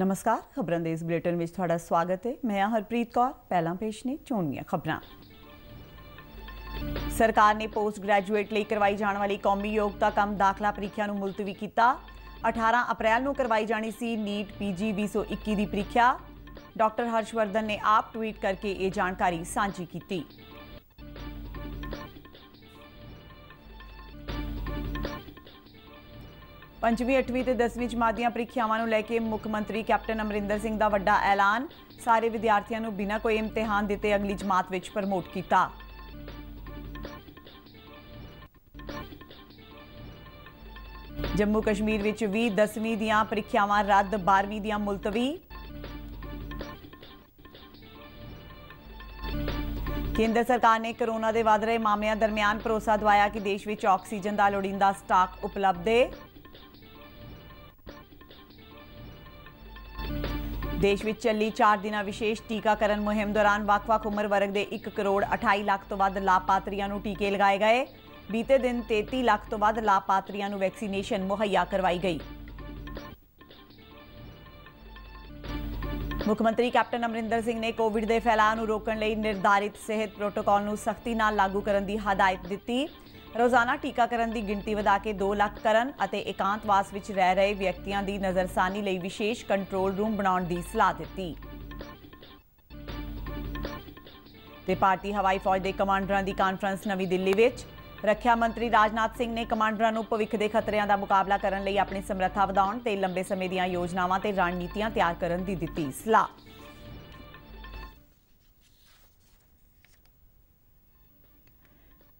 नमस्कार, खबरों के इस बुलेटिन में थोड़ा स्वागत है। मैं हरप्रीत कौर। पहला पेश ने चोणवीआं खबरां। सरकार ने पोस्ट ग्रैजुएट लिए करवाई जाने वाली कौमी योग्यता कम दाखला परीक्षा नूं मुलतवी किया। 18 अप्रैल नूं करवाई जानी सी नीट पीजी 2021 की परीक्षा। डॉक्टर हर्षवर्धन ने आप ट्वीट करके ये जानकारी साझी की। पंजवीं 8वीं ते 10वीं जमात दी परीक्षावां नूं लैके मुख्यमंत्री कैप्टन अमरिंदर सिंह दा वड्डा ऐलान। सारे विद्यार्थियों नूं बिना कोई इम्तिहान दिते अगली जमात विच प्रमोट किया। जम्मू कश्मीर विच भी 10वीं दी परीक्षावां रद्द, 12वीं दी मुलतवी। केंद्र सरकार ने कोरोना के वध रहे मामलों दरमियान भरोसा दवाया कि देश में ऑक्सीजन का लोड़ींदा स्टाक उपलब्ध है। देश में चली 4 दिन विशेष टीकाकरण मुहिम दौरान वक्-वक् उम्र वर्ग के 1 करोड़ 28 लाख तो वध लाभपात्रियों को टीके लगाए गए। बीते दिन 33 लाख तो वध लाभपात्रियों को वैक्सीनेशन मुहैया करवाई गई। मुख्यमंत्री कैप्टन अमरिंदर सिंह ने कोविड के फैलाव को रोकने लिए निर्धारित सेहत प्रोटोकॉल को सख्ती नाल लागू करने की हदायत दी। रोजाना टीकाकरण की गिनती वधा के 2 लाख करन अते एकांतवास विच रह रहे व्यक्तियों की नज़रसानी लिए विशेष कंट्रोल रूम बनाने की सलाह दी। ते भारतीय हवाई फौज के कमांडरां की कॉन्फ्रेंस नवी दिल्ली विच। रक्षा मंत्री राजनाथ सिंह ने कमांडरां नूं भविख के खतरिਆਂ का मुकाबला करने लिए अपनी समर्था ਵਧਾਉਣ ते लंबे समय ਦੀਆਂ योजनावां ते रणनीतियां तैयार करने की दित्ती सलाह।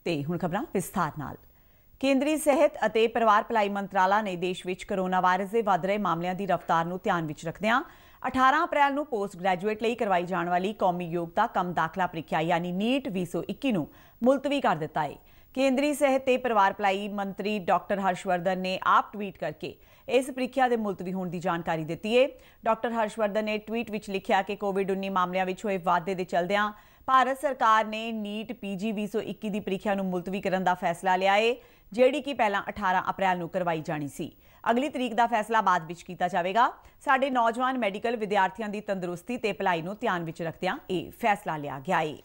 ते हुण खबरां विस्तार नाल। केंद्रीय सेहत अते परिवार भलाई मंत्राला ने देश विच कोरोना वायरस के वध रहे मामलों की रफ्तार नूं ध्यान विच रखदिआं 18 अप्रैल नूं पोस्ट ग्रैजुएट लिए करवाई जाने वाली कौमी योग्यता कम दाखला परीक्षा यानी नीट 2021 नूं मुलतवी कर दिता है। केंद्रीय सेहत ते परिवार भलाई मंत्री डॉक्टर हर्षवर्धन ने आप ट्वीट करके इस परीक्षा के मुलतवी होने की जानकारी दी है। डॉक्टर हर्षवर्धन ने ट्वीट विच लिखा कि कोविड-19 मामलों में हुए वाधे के चलदिआं भारत सरकार ने नीट पीजी 2021 की परीक्षा नूं मुलतवी करने का फैसला लिया है, जिहड़ी कि पहला 18 अप्रैल नूं करवाई जानी सी। अगली तरीक का फैसला बाद विच कीता जावेगा। साडे नौजवान मैडिकल विद्यार्थियों की तंदुरुस्ती ते भलाई नूं ध्यान विच रखदिआं यह फैसला लिया गया है।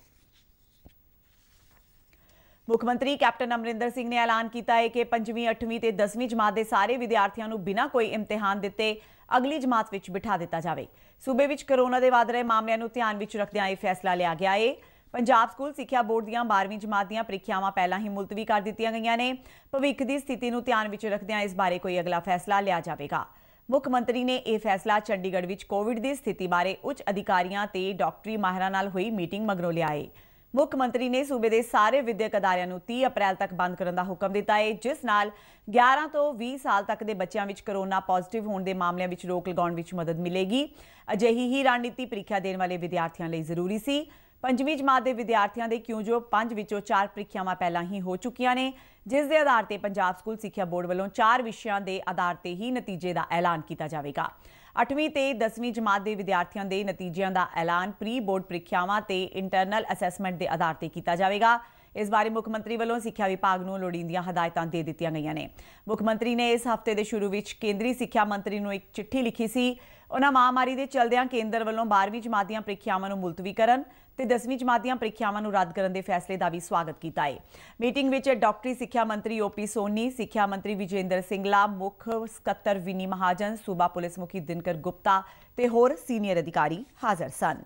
मुख्यमंत्री कैप्टन अमरिंदर सिंह ने ऐलान किया है कि 5वीं 8वीं ते 10वीं जमात के सारे विद्यार्थियों को बिना कोई इम्तिहान दिते अगली जमात विच बिठा दिता जाए। सूबे विच कोरोना के वध रहे मामलों को ध्यान विच रखदिआं यह फैसला लिया गया है। पंजाब स्कूल सिक्ख्या बोर्ड दी 12वीं जमात दी परीक्षावां पहला ही मुलतवी कर दित्तियां गईआं ने। भविख की स्थिति को ध्यान विच रखदिआं इस बारे कोई अगला फैसला लिया जाएगा। मुख्यमंत्री ने यह फैसला चंडीगढ़ विच कोविड की स्थिति बारे उच्च अधिकारियों ते डॉक्टरी माहिरां नाल हुई मीटिंग मगरों लिया है। मुख्यमंत्री ने सूबे के सारे विद्यक अदारियां नूं 30 अप्रैल तक बंद करने का हुक्म दिता है, जिस नाल 11 तो 20 साल तक के बच्चों में कोरोना पॉजिटिव होने के मामलों में रोक लगाउण विच मदद मिलेगी। अजिही ही रणनीति परीक्षा देने वाले विद्यार्थियों लिए जरूरी सी। 5वीं जमात के विद्यार्थियों के क्यों जो 5 विचों 4 परीक्षावां पहला ही हो चुकियां ने, जिस दे आधार पर पंजाब स्कूल सिक्ख्या बोर्ड वालों 4 विषयों के आधार पर ही नतीजे का ऐलान किया जाएगा। 8वीं ते 10वीं जमात के विद्यार्थियों के नतीजों का ऐलान प्री बोर्ड परीक्षावां ते इंटरनल असैसमेंट के आधार पर किया जाएगा। इस बारे मुख्यमंत्री वालों सिक्ख्या विभाग को लोड़ींदियां हदायतां दे दित्तियां गईआं ने। मुख्यमंत्री ने इस हफ्ते के शुरू में केंद्रीय सिक्ख्या मंत्री को एक चिट्ठी लिखी सी। उन्होंने महामारी के चलदिआं केंद्र वालों 12वीं जमात दी परीक्षावां मुलतवी करन ते 10वीं जमात दी परीक्षावां रद्द करने के फैसले का भी स्वागत किया है। मीटिंग में डॉक्टरी सिक्ख्या मंत्री ओपी सोनी, सिक्ख्या मंत्री विजेंद्र सिंगला, मुख सकत्तर विनी महाजन, सूबा पुलिस मुखी दिनकर गुप्ता ते होर सीनियर अधिकारी हाज़र सन।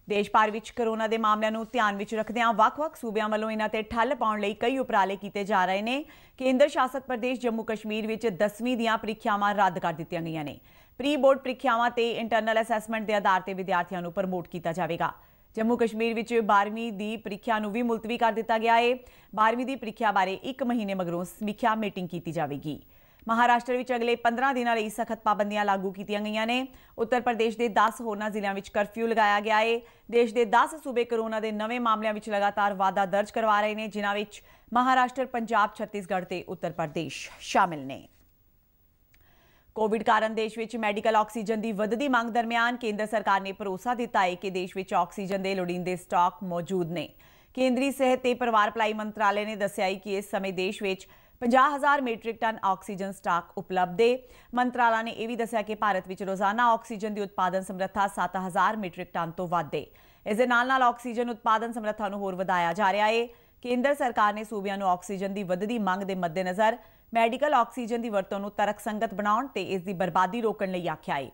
देश भर में कोरोना के मामलों को ध्यान में रखदिआं वक्-वक् सूबों वालों इन्हां ते ठल पाउण लई कई उपराले किए जा रहे हैं। केंद्र शासित प्रदेश जम्मू कश्मीर में 10वीं दी परीक्षावां रद्द कर दित्तियां गईआं ने। प्री बोर्ड परीक्षावां ते इंटरनल असैसमेंट के आधार पर विद्यार्थियों को प्रमोट किया जाएगा। जम्मू कश्मीर में 12वीं की परीक्षा भी मुलतवी कर दिता गया है। 12वीं की परीक्षा बारे 1 महीने मगरों समीक्षा मीटिंग की जाएगी। महाराष्ट्र में अगले 15 दिनों लिए सख्त पाबंदियां लागू की गई ने। उत्तर प्रदेश के 10 होरना जिलों में कर्फ्यू लगाया गया है। देश के 10 सूबे कोरोना के नवे मामलों में लगातार वाधा दर्ज करवा रहे हैं, जिन्हां विच महाराष्ट्र, पंजाब, छत्तीसगढ़ ते उत्तर प्रदेश शामिल ने। कोविड कारण देश में मैडिकल ऑक्सीजन की वधदी मांग दरमियान केंद्र सरकार ने भरोसा दिता है कि देश में ऑक्सीजन के लोड़ींदे स्टॉक मौजूद ने। केंद्रीय सेहत ते परिवार भलाई मंत्रालय ने दस्सिया कि इस समय देश में 50,000 ਮੀਟ੍ਰਿਕ ਟਨ ਆਕਸੀਜਨ ਸਟਾਕ ਉਪਲਬਧ ਹੈ। ਮੰਤਰਾਲਾ ਨੇ ਇਹ ਵੀ ਦੱਸਿਆ ਕਿ ਭਾਰਤ ਵਿੱਚ ਰੋਜ਼ਾਨਾ ਆਕਸੀਜਨ ਦੀ ਉਤਪਾਦਨ ਸਮਰੱਥਾ 7,000 ਮੀਟ੍ਰਿਕ ਟਨ ਤੋਂ ਵੱਧ ਹੈ। ਇਸ ਦੇ ਨਾਲ ਆਕਸੀਜਨ ਉਤਪਾਦਨ ਸਮਰੱਥਾ ਨੂੰ ਹੋਰ ਵਧਾਇਆ ਜਾ ਰਿਹਾ ਹੈ। ਕੇਂਦਰ ਸਰਕਾਰ ਨੇ ਸੂਬਿਆਂ ਨੂੰ ਆਕਸੀਜਨ ਦੀ ਵੱਧਦੀ ਮੰਗ ਦੇ ਮੱਦੇਨਜ਼ਰ ਮੈਡੀਕਲ ਆਕਸੀਜਨ ਦੀ ਵਰਤੋਂ ਨੂੰ ਤਰਕਸੰਗਤ ਬਣਾਉਣ ਤੇ ਇਸ ਦੀ ਬਰਬਾਦੀ ਰੋਕਣ ਲਈ ਆਖਿਆ ਹੈ।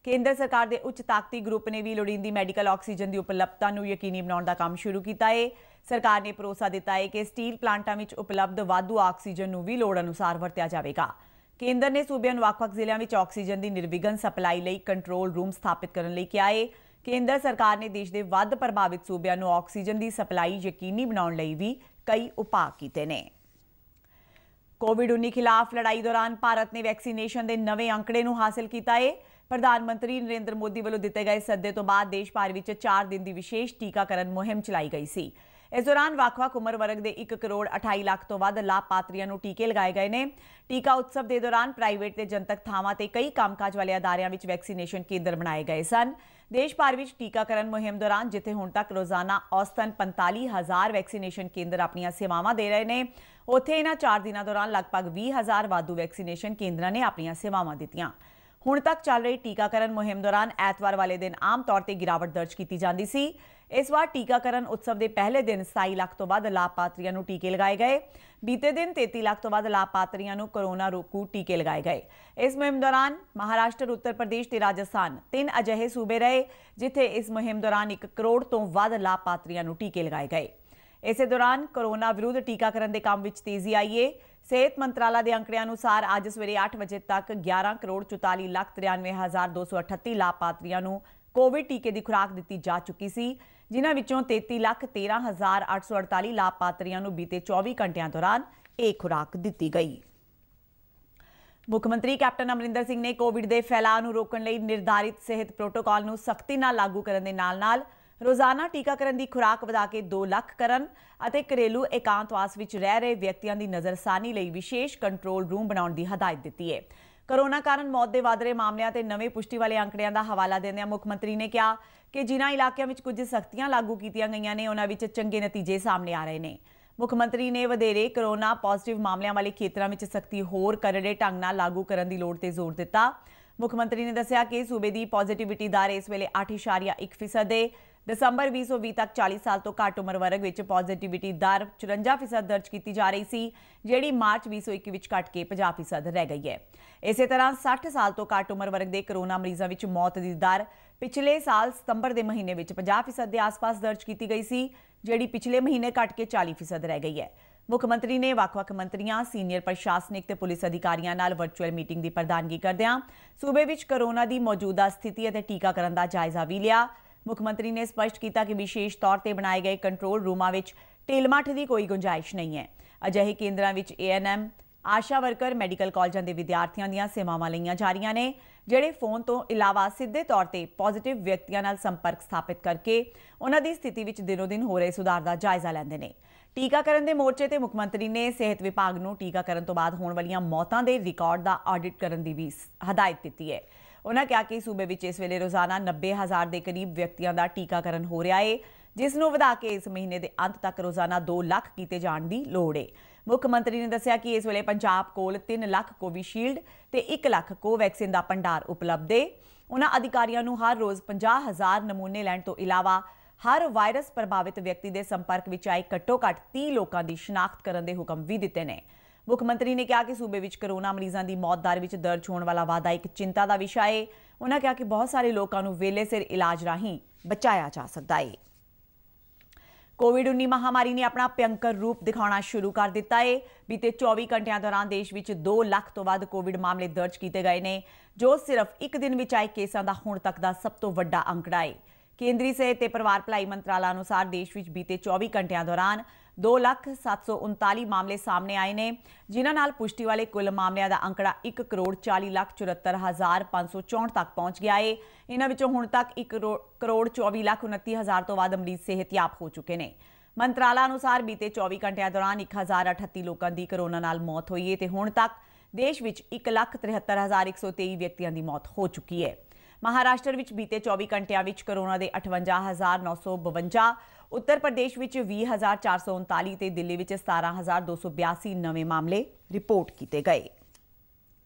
ਕੇਂਦਰ ਸਰਕਾਰ ਦੇ ਉੱਚ ਤਾਕਤੀ ਗਰੁੱਪ ਨੇ ਵੀ ਲੋੜੀਂਦੀ ਮੈਡੀਕਲ ਆਕਸੀਜਨ ਦੀ ਉਪਲਬਧਤਾ ਨੂੰ ਯਕੀਨੀ ਬਣਾਉਣ ਦਾ ਕੰਮ ਸ਼ੁਰੂ ਕੀਤਾ ਹੈ। ਸਰਕਾਰ ਨੇ ਭਰੋਸਾ ਦਿੱਤਾ ਹੈ ਕਿ ਸਟੀਲ ਪਲਾਂਟਾਂ ਵਿੱਚ ਉਪਲਬਧ ਵਾਧੂ ਆਕਸੀਜਨ ਨੂੰ ਵੀ ਲੋੜ ਅਨੁਸਾਰ ਵਰਤਿਆ ਜਾਵੇਗਾ। ਕੇਂਦਰ ਨੇ ਸੂਬਿਆਂ ਨੂੰ ਵੱਖ-ਵੱਖ ਜ਼ਿਲ੍ਹਿਆਂ ਵਿੱਚ ਆਕਸੀਜਨ ਦੀ ਨਿਰਵਿਘਨ ਸਪਲਾਈ ਲਈ ਕੰਟਰੋਲ ਰੂਮ ਸਥਾਪਿਤ ਕਰਨ ਲਈ ਕਿਹਾ ਹੈ। ਕੇਂਦਰ ਸਰਕਾਰ ਨੇ ਦੇਸ਼ ਦੇ ਵੱਧ ਪ੍ਰਭਾਵਿਤ ਸੂਬਿਆਂ ਨੂੰ ਆਕਸੀਜਨ ਦੀ ਸਪਲਾਈ ਯਕੀਨੀ ਬਣਾਉਣ ਲਈ ਵੀ ਕਈ ਉਪਾਅ ਕੀਤੇ ਨੇ। ਕੋਵਿਡ-19 ਖਿਲਾਫ ਲੜਾਈ ਦੌਰਾਨ ਭਾਰਤ ਨੇ ਵੈਕਸੀਨੇਸ਼ਨ ਦੇ ਨਵੇਂ ਅੰਕੜੇ ਨੂੰ ਹਾਸਲ ਕੀਤਾ ਹੈ। ਪ੍ਰਧਾਨ ਮੰਤਰੀ ਨਰਿੰਦਰ ਮੋਦੀ ਵੱਲੋਂ ਦਿੱਤੇ ਗਏ ਸੱਦੇ ਤੋਂ ਬਾਅਦ ਦੇਸ਼ ਭਰ ਵਿੱਚ 4 ਦਿਨ ਦੀ ਵਿਸ਼ੇਸ਼ ਟੀਕਾਕਰਨ ਮੁਹਿੰਮ ਚਲਾਈ ਗਈ ਸੀ। ਇਸ ਦੌਰਾਨ ਵੱਖ-ਵੱਖ ਉਮਰ ਵਰਗ ਦੇ 1 ਕਰੋੜ 28 ਲੱਖ ਤੋਂ ਵੱਧ ਲਾਭਪਾਤਰੀਆਂ ਨੂੰ ਟੀਕੇ ਲਗਾਏ ਗਏ ਨੇ। ਟੀਕਾ ਉਤਸਵ ਦੇ ਦੌਰਾਨ ਪ੍ਰਾਈਵੇਟ ਤੇ ਜਨਤਕ ਥਾਵਾਂ ਤੇ ਕਈ ਕੰਮਕਾਜ ਵਾਲੇ ਅਦਾਰਿਆਂ ਵਿੱਚ ਵੈਕਸੀਨੇਸ਼ਨ ਕੇਂਦਰ ਬਣਾਏ ਗਏ ਸਨ। ਦੇਸ਼ ਭਰ ਵਿੱਚ ਟੀਕਾਕਰਨ ਮੁਹਿੰਮ ਦੌਰਾਨ ਜਿੱਥੇ ਹੁਣ ਤੱਕ ਰੋਜ਼ਾਨਾ ਔਸਤਨ 45,000 ਵੈਕਸੀਨੇਸ਼ਨ ਕੇਂਦਰ ਆਪਣੀਆਂ ਸੇਵਾਵਾਂ ਦੇ ਰਹੇ ਨੇ, ਉੱਥੇ ਇਹਨਾਂ 4 ਦਿਨਾਂ ਦੌਰਾਨ ਲਗਭਗ 20,000 ਵਾਧੂ ਵੈਕਸੀਨੇਸ਼ਨ ਕੇਂਦਰਾਂ ਨੇ ਆਪਣੀਆਂ ਸੇਵਾਵਾਂ ਦਿੱਤੀਆਂ। ਹੁਣ ਤੱਕ ਚੱਲ ਰਹੀ ਟੀਕਾਕਰਨ ਮੁਹਿੰਮ ਦੌਰਾਨ ਐਤਵਾਰ ਵਾਲੇ ਦਿਨ ਆਮ ਤੌਰ ਤੇ ਗਿਰਾਵਟ ਦਰਜ ਕੀਤੀ ਜਾਂਦੀ ਸੀ। ਇਸ ਵਾਰ ਟੀਕਾਕਰਨ ਉਤਸਵ ਦੇ ਪਹਿਲੇ ਦਿਨ 27 ਲੱਖ ਤੋਂ ਵੱਧ ਲਾਭਪਾਤਰੀਆਂ ਨੂੰ ਟੀਕੇ ਲਗਾਏ ਗਏ। ਬੀਤੇ ਦਿਨ 33 ਲੱਖ ਤੋਂ ਵੱਧ ਲਾਭਪਾਤਰੀਆਂ ਨੂੰ ਕੋਰੋਨਾ ਰੋਕੂ ਟੀਕੇ ਲਗਾਏ ਗਏ। ਇਸ ਮੁਹਿੰਮ ਦੌਰਾਨ ਮਹਾਰਾਸ਼ਟਰ, ਉੱਤਰ ਪ੍ਰਦੇਸ਼ ਤੇ ਰਾਜਸਥਾਨ 3 ਅਜਿਹੇ ਸੂਬੇ ਰਹੇ ਜਿੱਥੇ ਇਸ ਮੁਹਿੰਮ ਦੌਰਾਨ 1 ਕਰੋੜ ਤੋਂ ਵੱਧ ਲਾਭਪਾਤਰੀਆਂ ਨੂੰ ਟੀਕੇ ਲਗਾਏ ਗਏ। ਇਸੇ ਦੌਰਾਨ ਕੋਰੋਨਾ ਵਿਰੁੱਧ ਟੀਕਾਕਰਨ ਦੇ ਕੰਮ ਵਿੱਚ ਤੇਜ਼ੀ ਆਈ ਹੈ। ਸਿਹਤ ਮੰਤਰਾਲਾ ਦੇ ਅੰਕੜਿਆਂ ਅਨੁਸਾਰ ਅੱਜ ਸਵੇਰੇ 8 ਵਜੇ ਤੱਕ 11 ਕਰੋੜ 44 ਲੱਖ 93,238 ਲਾਭਪਾਤਰੀਆਂ ਨੂੰ ਕੋਵਿਡ ਟੀਕੇ ਦੀ ਖੁਰਾਕ ਦਿੱਤੀ ਜਾ ਚੁੱਕੀ ਸੀ, ਜਿਨ੍ਹਾਂ ਵਿੱਚੋਂ 33 ਲੱਖ 13,848 ਲਾਭਪਾਤਰੀਆਂ ਨੂੰ ਬੀਤੇ 24 ਘੰਟਿਆਂ ਦੌਰਾਨ ਇਹ ਖੁਰਾਕ ਦਿੱਤੀ ਗਈ। ਮੁੱਖ ਮੰਤਰੀ ਕੈਪਟਨ ਅਮਰਿੰਦਰ ਸਿੰਘ ਨੇ ਕੋਵਿਡ ਦੇ ਫੈਲਾਅ ਨੂੰ ਰੋਕਣ ਲਈ ਨਿਰਧਾਰਿਤ ਸਿਹਤ ਪ੍ਰੋਟੋਕਾਲ ਨੂੰ ਸਖਤੀ ਨਾਲ ਲਾਗੂ ਕਰਨ ਦੇ ਨਾਲ ਰੋਜ਼ਾਨਾ ਟੀਕਾਕਰਨ ਦੀ ਖੁਰਾਕ ਵਧਾ ਕੇ 2 ਲੱਖ ਕਰਨ ਅਤੇ ਘਰੇਲੂ ਇਕਾਂਤਵਾਸ ਵਿੱਚ ਰਹਿ ਰਹੇ ਵਿਅਕਤੀਆਂ ਦੀ ਨਜ਼ਰਸਾਨੀ ਲਈ ਵਿਸ਼ੇਸ਼ ਕੰਟਰੋਲ ਰੂਮ ਬਣਾਉਣ ਦੀ ਹਦਾਇਤ ਦਿੱਤੀ ਹੈ। ਕੋਰੋਨਾ ਕਾਰਨ ਮੌਤ ਦੇ ਵਧ ਰਹੇ ਮਾਮਲਿਆਂ ਤੇ ਨਵੇਂ ਪੁਸ਼ਟੀ ਵਾਲੇ ਅੰਕੜਿਆਂ ਦਾ ਹਵਾਲਾ ਦਿੰਦਿਆਂ ਮੁੱਖ ਮੰਤਰੀ ਨੇ ਕਿਹਾ ਕਿ ਜਿਨ੍ਹਾਂ ਇਲਾਕਿਆਂ ਵਿੱਚ ਕੁਝ ਸਖਤੀਆਂ ਲਾਗੂ ਕੀਤੀਆਂ ਗਈਆਂ ਨੇ, ਉਹਨਾਂ ਵਿੱਚ ਚੰਗੇ ਨਤੀਜੇ ਸਾਹਮਣੇ ਆ ਰਹੇ ਨੇ। ਮੁੱਖ ਮੰਤਰੀ ਨੇ ਵਧੇਰੇ ਕੋਰੋਨਾ ਪੋਜ਼ਿਟਿਵ ਮਾਮਲਿਆਂ ਵਾਲੇ ਖੇਤਰਾਂ ਵਿੱਚ ਸਖਤੀ ਹੋਰ ਕਰੜੇ ਢੰਗ ਨਾਲ ਲਾਗੂ ਕਰਨ ਦੀ ਲੋੜ ਤੇ ਜ਼ੋਰ ਦਿੱਤਾ। ਮੁੱਖ ਮੰਤਰੀ ਨੇ ਦੱਸਿਆ ਕਿ ਸੂਬੇ ਦੀ ਪੋਜ਼ਿਟਿਵਿਟੀ ਦਰ ਇਸ ਵੇਲੇ 8.1% ਹੈ। ਦਸੰਬਰ 2020 ਤੱਕ 40 ਸਾਲ ਤੋਂ ਘੱਟ ਉਮਰ ਵਰਗ ਵਿੱਚ ਪੋਜ਼ਿਟਿਵਿਟੀ ਦਰ 54% ਦਰਜ ਕੀਤੀ ਜਾ ਰਹੀ ਸੀ, ਜਿਹੜੀ ਮਾਰਚ 2021 ਵਿੱਚ ਘਟ ਕੇ 50% ਰਹਿ ਗਈ ਹੈ। ਇਸੇ ਤਰ੍ਹਾਂ 60 ਸਾਲ ਤੋਂ ਘੱਟ ਉਮਰ ਵਰਗ ਦੇ ਕੋਰੋਨਾ ਮਰੀਜ਼ਾਂ ਵਿੱਚ ਮੌਤ ਦੀ ਦਰ ਪਿਛਲੇ ਸਾਲ ਸਤੰਬਰ ਦੇ ਮਹੀਨੇ ਵਿੱਚ 50% ਦੇ ਆਸ-ਪਾਸ ਦਰਜ ਕੀਤੀ ਗਈ ਸੀ, ਜਿਹੜੀ ਪਿਛਲੇ ਮਹੀਨੇ ਘਟ ਕੇ 40% ਰਹਿ ਗਈ ਹੈ। ਮੁੱਖ ਮੰਤਰੀ ਨੇ ਵੱਖ-ਵੱਖ ਮੰਤਰੀਆਂ, ਸੀਨੀਅਰ ਪ੍ਰਸ਼ਾਸਨਿਕ ਤੇ ਪੁਲਿਸ ਅਧਿਕਾਰੀਆਂ ਨਾਲ ਵਰਚੁਅਲ ਮੀਟਿੰਗ ਦੀ ਪ੍ਰਧਾਨਗੀ ਕਰਦਿਆਂ ਸੂਬੇ ਵਿੱਚ ਕੋਰੋਨਾ ਦੀ ਮੌਜੂਦਾ ਸਥਿਤੀ ਅਤੇ ਟੀਕਾਕਰਨ ਦਾ ਜਾਇਜ਼ਾ ਵੀ ਲਿਆ। ਮੁੱਖ ਮੰਤਰੀ ਨੇ ਸਪਸ਼ਟ ਕੀਤਾ ਕਿ ਵਿਸ਼ੇਸ਼ ਤੌਰ ਤੇ ਬਣਾਏ ਗਏ ਕੰਟਰੋਲ ਰੂਮਾਂ ਵਿੱਚ ਢਿੱਲ-ਮੱਠ ਦੀ ਕੋਈ ਗੁੰਜਾਇਸ਼ ਨਹੀਂ ਹੈ। ਅਜਿਹੇ ਕੇਂਦਰਾਂ ਵਿੱਚ ANM, ਆਸ਼ਾ ਵਰਕਰ, ਮੈਡੀਕਲ ਕਾਲਜਾਂ ਦੇ ਵਿਦਿਆਰਥੀਆਂ ਦੀਆਂ ਸੇਵਾਵਾਂ ਲਈਆਂ ਜਾ ਰਹੀਆਂ ਨੇ, ਜਿਹੜੇ ਫੋਨ ਤੋਂ ਇਲਾਵਾ ਸਿੱਧੇ ਤੌਰ ਤੇ ਪੋਜ਼ਿਟਿਵ ਵਿਅਕਤੀਆਂ ਨਾਲ ਸੰਪਰਕ ਸਥਾਪਿਤ ਕਰਕੇ ਉਹਨਾਂ ਦੀ ਸਥਿਤੀ ਵਿੱਚ ਦਿਨੋ-ਦਿਨ ਹੋ ਰਹੇ ਸੁਧਾਰ ਦਾ ਜਾਇਜ਼ਾ ਲੈਂਦੇ ਨੇ। ਟੀਕਾਕਰਨ ਦੇ ਮੋਰਚੇ ਤੇ ਮੁੱਖ ਮੰਤਰੀ ਨੇ ਸਿਹਤ ਵਿਭਾਗ ਨੂੰ ਟੀਕਾਕਰਨ ਤੋਂ ਬਾਅਦ ਹੋਣ ਵਾਲੀਆਂ ਮੌਤਾਂ ਦੇ ਰਿਕਾਰਡ ਦਾ ਆਡਿਟ ਕਰਨ ਦੀ ਵੀ ਹਦਾਇਤ ਦਿੱਤੀ ਹੈ। ਉਹਨਾਂ ਕਿਹਾ ਕਿ ਸੂਬੇ ਵਿੱਚ ਇਸ ਵੇਲੇ ਰੋਜ਼ਾਨਾ 90,000 ਦੇ ਕਰੀਬ ਵਿਅਕਤੀਆਂ ਦਾ ਟੀਕਾਕਰਨ ਹੋ ਰਿਹਾ ਹੈ, ਜਿਸ ਨੂੰ ਵਧਾ ਕੇ ਇਸ ਮਹੀਨੇ ਦੇ ਅੰਤ ਤੱਕ ਰੋਜ਼ਾਨਾ 2 ਲੱਖ ਕੀਤੇ ਜਾਣ ਦੀ ਲੋੜ ਹੈ। ਮੁੱਖ ਮੰਤਰੀ ਨੇ ਦੱਸਿਆ ਕਿ ਇਸ ਵੇਲੇ ਪੰਜਾਬ ਕੋਲ 3 ਲੱਖ ਕੋਵਿਸ਼ੀਲਡ ਤੇ 1 ਲੱਖ ਕੋਵੈਕਸਿਨ ਦਾ ਭੰਡਾਰ ਉਪਲਬਧ ਹੈ। ਉਹਨਾਂ ਅਧਿਕਾਰੀਆਂ ਨੂੰ ਹਰ ਰੋਜ਼ 50,000 ਨਮੂਨੇ ਲੈਣ ਤੋਂ ਇਲਾਵਾ ਹਰ ਵਾਇਰਸ ਪ੍ਰਭਾਵਿਤ ਵਿਅਕਤੀ ਦੇ ਸੰਪਰਕ ਵਿੱਚ ਆਏ ਘੱਟੋ-ਘੱਟ 30 ਲੋਕਾਂ ਦੀ ਸ਼ਨਾਖਤ ਕਰਨ ਦੇ ਹੁਕਮ ਵੀ ਦਿੱਤੇ ਨੇ। ਮੁੱਖ ਮੰਤਰੀ ਨੇ ਕਿਹਾ ਕਿ ਸੂਬੇ ਵਿੱਚ ਕੋਰੋਨਾ ਮਰੀਜ਼ਾਂ ਦੀ ਮੌਤ ਦਰ ਵਿੱਚ ਦਰਜ ਹੋਣ ਵਾਲਾ ਵਾਧਾ ਇੱਕ ਚਿੰਤਾ ਦਾ ਵਿਸ਼ਾ ਹੈ। ਉਹਨਾਂ ਕਿਹਾ ਕਿ ਬਹੁਤ ਸਾਰੇ ਲੋਕਾਂ ਨੂੰ ਵੇਲੇ ਸਿਰ ਇਲਾਜ ਰਾਹੀਂ ਬਚਾਇਆ ਜਾ ਸਕਦਾ ਹੈ। ਕੋਵਿਡ-19 ਮਹਾਮਾਰੀ ਨੇ ਆਪਣਾ ਭਿਅੰਕਰ ਰੂਪ ਦਿਖਾਉਣਾ ਸ਼ੁਰੂ ਕਰ ਦਿੱਤਾ ਹੈ। ਬੀਤੇ 24 ਘੰਟਿਆਂ ਦੌਰਾਨ ਦੇਸ਼ ਵਿੱਚ 2 ਲੱਖ ਤੋਂ ਵੱਧ ਕੋਵਿਡ ਮਾਮਲੇ ਦਰਜ ਕੀਤੇ ਗਏ ਨੇ, ਜੋ ਸਿਰਫ ਇੱਕ ਦਿਨ ਵਿੱਚ ਆਏ ਕੇਸਾਂ ਦਾ ਹੁਣ ਤੱਕ ਦਾ ਸਭ ਤੋਂ ਵੱਡਾ ਅੰਕੜਾ ਹੈ। ਕੇਂਦਰੀ ਸਿਹਤ ਤੇ ਪਰਿਵਾਰ ਭਲਾਈ ਮੰਤਰਾਲਾ ਅਨੁਸਾਰ ਦੇਸ਼ ਵਿੱਚ ਬੀਤੇ 24 ਘੰਟਿਆਂ ਦੌਰਾਨ 2,739 ਮਾਮਲੇ ਸਾਹਮਣੇ ਆਏ ਨੇ, ਜਿਨ੍ਹਾਂ ਨਾਲ ਪੁਸ਼ਟੀ ਵਾਲੇ ਕੁੱਲ ਮਾਮਲਿਆਂ ਦਾ ਅੰਕੜਾ 1,40,74,564 ਤੱਕ ਪਹੁੰਚ ਗਿਆ ਹੈ। ਇਹਨਾਂ ਵਿੱਚੋਂ ਹੁਣ ਤੱਕ 1,24,29,000 ਤੋਂ ਵੱਧ ਮਰੀਜ਼ ਸਿਹਤਯਾਬ ਹੋ ਚੁੱਕੇ ਨੇ। ਮੰਤਰਾਲਾ ਅਨੁਸਾਰ ਬੀਤੇ 24 ਘੰਟਿਆਂ ਦੌਰਾਨ 1,038 ਲੋਕਾਂ ਦੀ ਕੋਰੋਨਾ ਨਾਲ ਮੌਤ ਹੋਈ ਹੈ ਤੇ ਹੁਣ ਤੱਕ ਦੇਸ਼ ਵਿੱਚ 1,73,123 ਵਿਅਕਤੀਆਂ ਦੀ ਮੌਤ ਹੋ ਚੁੱਕੀ ਹੈ। ਮਹਾਰਾਸ਼ਟਰ ਵਿੱਚ ਬੀਤੇ 24 ਘੰਟਿਆਂ ਵਿੱਚ ਕੋਰੋਨਾ ਦੇ 58,952, उत्तर प्रदेश विच 20,439 ते दिल्ली विच 17,282 नवे मामले रिपोर्ट किए गए।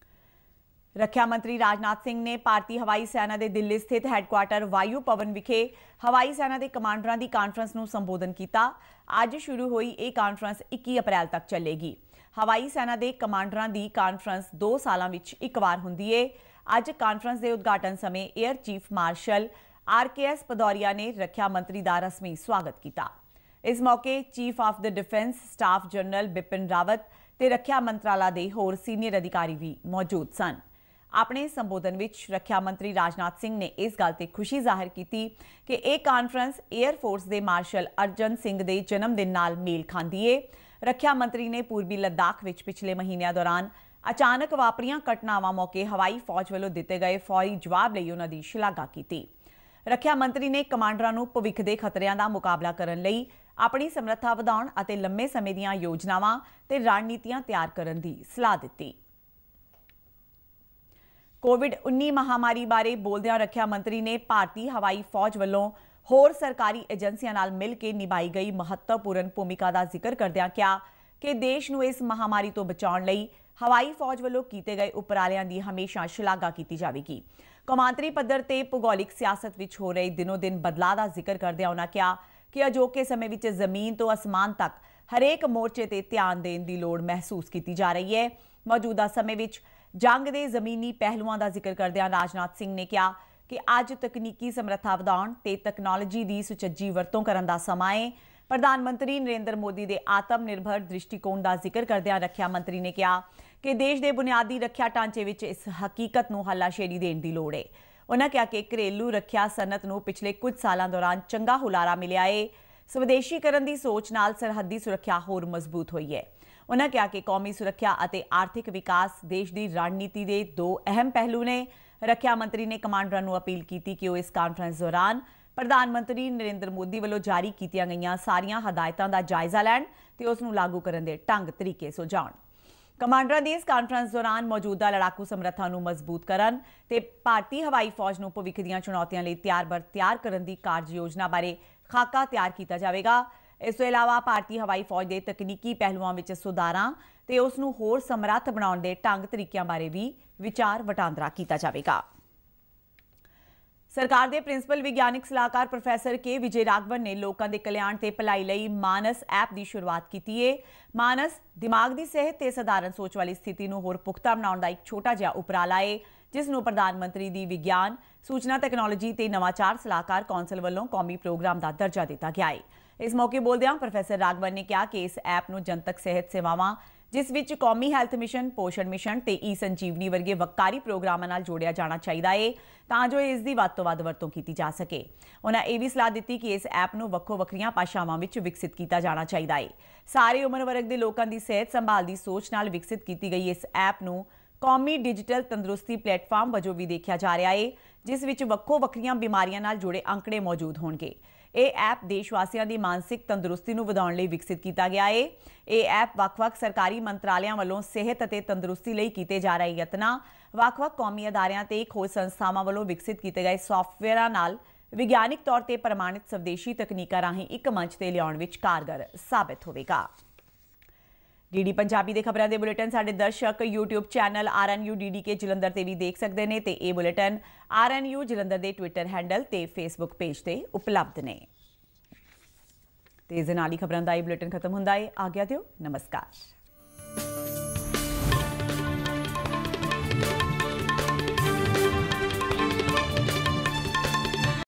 रक्षा मंत्री राजनाथ सिंह ने भारतीय हवाई सेना के दिल्ली स्थित हैडक्वार्टर वायु भवन विखे हवाई सेना के कमांडरां की कानफ्रेंस नूं संबोधन किया। अज शुरू हुई यह कानफ्रेंस 21 अप्रैल तक चलेगी। हवाई सेना के कमांडरां की कानफ्रेंस 2 सालां विच एक बार हुंदी है। अज कानफ्रेंस के उद्घाटन समय air chief marshal RKS Bhadauria ने रक्षा मंत्री का रस्मी स्वागत किया। इस मौके chief of the defence staff general Bipin Rawat ते रक्षा मंत्रालय के होर सीनियर अधिकारी भी मौजूद सन। अपने संबोधन विच रक्षा मंत्री राजनाथ सिंह ने इस गल ते खुशी जाहिर की कि यह कानफ्रेंस एयरफोर्स के मार्शल अर्जन सिंह के जन्मदिन नाल मेल खांदी है। रक्षा मंत्री ने पूर्वी लद्दाख विच पिछले महीनों दौरान अचानक वापरियां घटनावां मौके हवाई फौज वालों दिते गए फौरी जवाब लई उन्हां दी शलाघा की। रक्षा मंत्री ने कमांडरां नूं भविख दे खतरिਆਂ ਦਾ मुकाबला करन लई अपनी समर्था ਵਧਾਉਣ ਅਤੇ लंबे समय ਦੀਆਂ योजनावां ते रणनीतियां तैयार करन दी सलाह दित्ती। कोविड-19 महामारी बारे बोलदियां रक्षा मंत्री ने भारतीय हवाई फौज वालों होर सरकारी एजेंसियां नाल मिल के निभाई गई महत्वपूर्ण भूमिका का जिक्र करदियां कहा कि देश नूं इस महामारी तो बचाउण लई हवाई फौज वालों कीते गए उपरालियां दी हमेशा शलाघा की जाएगी। कौमांतरी पद्धर ते भूगोलिक सियासत विच हो रहे दिनों दिन बदलाव का जिक्र करदियां उन्हां कहा कि अजोके समय विच जमीन तो आसमान तक हरेक मोर्चे ते ध्यान देण दी लोड़ महसूस की जा रही है। मौजूदा समय विच जंग के जमीनी पहलुआं का जिक्र करदियां राजनाथ सिंह ने कहा कि अज तकनीकी समर्था ਵਧਾਉਣ ते तकनोलॉजी की सुचज्जी वरतों करन दा समां है। प्रधानमंत्री नरेंद्र मोदी के आत्मनिर्भर दृष्टिकोण का जिक्र करदियां रक्षा मंत्री ने कहा कि देश के बुनियादी रक्षा ढांचे विच इस हकीकत नूं हलाशेरी देण दी लोड़ है। उन्होंने कहा कि घरेलू रक्षा सनत नूं पिछले कुछ सालों दौरान चंगा हुलारा मिलिया है। स्वदेशीकरण की सोच नाल सरहदी सुरक्षा होर मजबूत हुई है। उन्होंने कहा कि कौमी सुरक्षा और आर्थिक विकास देश की रणनीति के 2 अहम पहलू ने। रक्षा मंत्री ने कमांडरां नूं अपील की कि वह इस कानफ्रेंस दौरान प्रधानमंत्री नरेंद्र मोदी वालों जारी कीतियां गईयां सारियां हदायतां दा जायजा लैण ते उस नूं लागू करन दे ढंग तरीके सुझाउण। कमांडरां दी इस कानफ्रेंस दौरान मौजूदा लड़ाकू समर्था नूं मजबूत करन ते भारतीय हवाई फौज नूं भविख दीआं चुनौतियां लई तैयार करन दी कार्य योजना बारे खाका तैयार किया जाएगा। इस तो इलावा भारतीय हवाई फौज के तकनीकी पहलुआं विच सुधारां ते उस नूं होर समर्थ बनाउण दे ढंग तरीकिਆਂ बारे भी विचार वटांदरा किया जाएगा। सरकार के प्रिंसीपल विज्ञानिक सलाहकार प्रोफैसर के विजय राघवन ने लोगों के कल्याण ते भलाई लई मानस ऐप की शुरुआत की है। मानस दिमाग की सेहत ते सधारण सोच वाली स्थिति नूं होर पुख्ता बनाउण दा एक छोटा जिहा उपराला है जिस नूं प्रधानमंत्री दी विज्ञान सूचना तकनोलॉजी ते नवाचार सलाहकार कौंसल वालों कौमी प्रोग्राम का दर्जा दिता गया है। इस मौके बोलदियां प्रोफैसर राघवन ने कहा कि इस ऐप नूं जनतक सेहत सेवावां जिस विच कौमी हैल्थ मिशन पोषण मिशन ते ई संजीवनी वर्गे वकारी प्रोग्रामां नाल जोड़िया जाना चाहिए है तां जो इस दी वध तों वध वरतों की जा सके। उन्हां यह भी सलाह दी कि इस ऐप नूं वक्खो वक्खरियां भाषावां विच विकसित किया जाना चाहिए है। सारे उम्र वर्ग के लोगों की सेहत संभाल की सोच नाल विकसित की गई इस ऐप नूं कौमी डिजिटल तंदुरुस्ती प्लेटफॉर्म वजों भी देखा जा रहा है जिस विच वक्खो वक्खरियां बीमारियां नाल जुड़े आंकड़े मौजूद होणगे। यह ऐप देशवासियों की मानसिक तंदुरुस्ती नूं वधाउण लई विकसित किया गया है। यह ऐप वख-वख सरकारी मंत्रालयों वालों सेहत और तंदुरुस्ती लई कीते जा रहे यत्नां वख-वख कौमी अदारियां ते खोज संस्थावां वालों विकसित किए गए सॉफ्टवेयरां नाल विज्ञानिक तौर पर प्रमाणित स्वदेशी तकनीकां राहीं एक मंच ते लियाउण विच कारगर साबित होवेगा। डी पंजाबी के खबरों के बुलेटिन साडे दर्शक यूट्यूब चैनल RNU DD के जलंधर ते भी देख सकते हैं ते ये बुलेटिन RNU जलंधर के ट्विटर हैंडल ते फेसबुक पेज ते उपलब्ध ने। ते इस नाल ही खबरों का ये बुलेटिन खत्म हुंदा है। आज्ञा दिओ, नमस्कार।